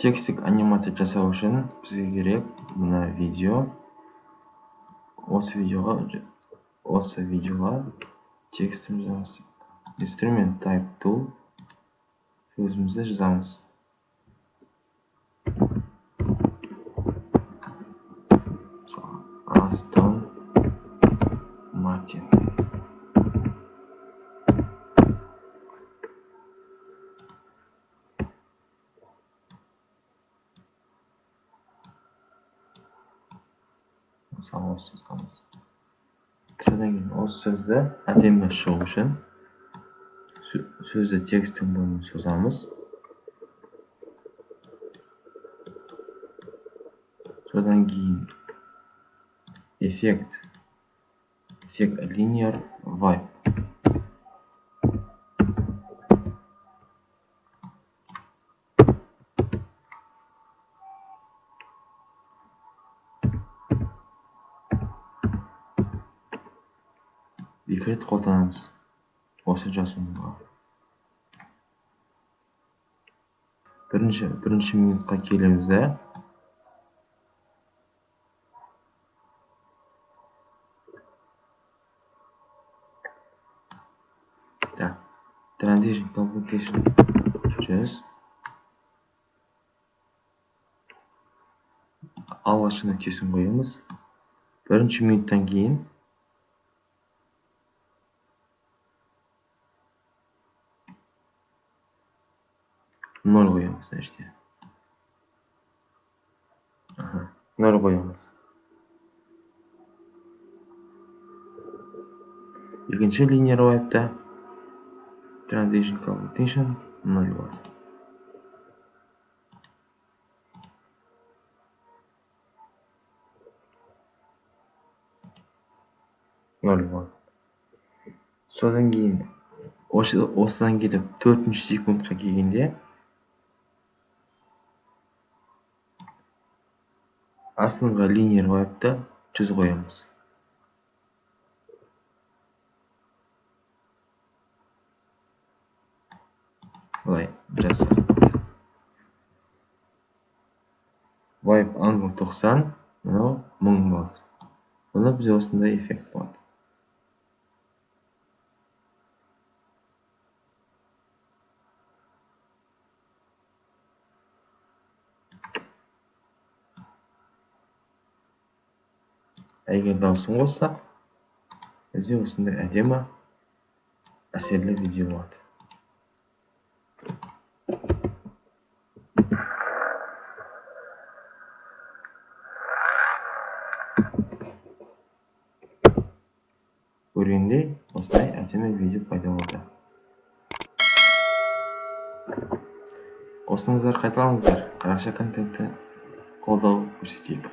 Текстік анимация жасау үшін бізге керек мына видео. Осы видеоға текстіміз инструмент type tool сөзімізді жазамыз. Астон Мартин. Мысалы осы жазамыз. Содан кейін осы сөзді әдемі шығу үшін сөзді текстің бойына созамыз. Содан кейін эффект linear wipe. Екі рет қолданамыз осы жасуға. Бірінші минутқа келеміз де. Transition computation 100. Алғашқы нүктесін қоямыз. Бірінші минуттан кейін нөл қоямыз. Нөл қоямыз. Екінші linear wipe'та transition computation 0 болады. Содан кейін осыдан келіп 4-ші секундқа келгенде астыңғы linear wipe'та 100 қоямыз. Былай жазсақ. Wipe angle 90, мынау 1000 болады. Онда бізде осындай эффект болады. Егер дауысын қоссақ, бізде осындай әдемі әсерлі видео болады. Көргенде осындай әдемі видео пайда болды. Осыларыңыздар қайталаңыздар. Қазақша контентті қолдау көрсетейік.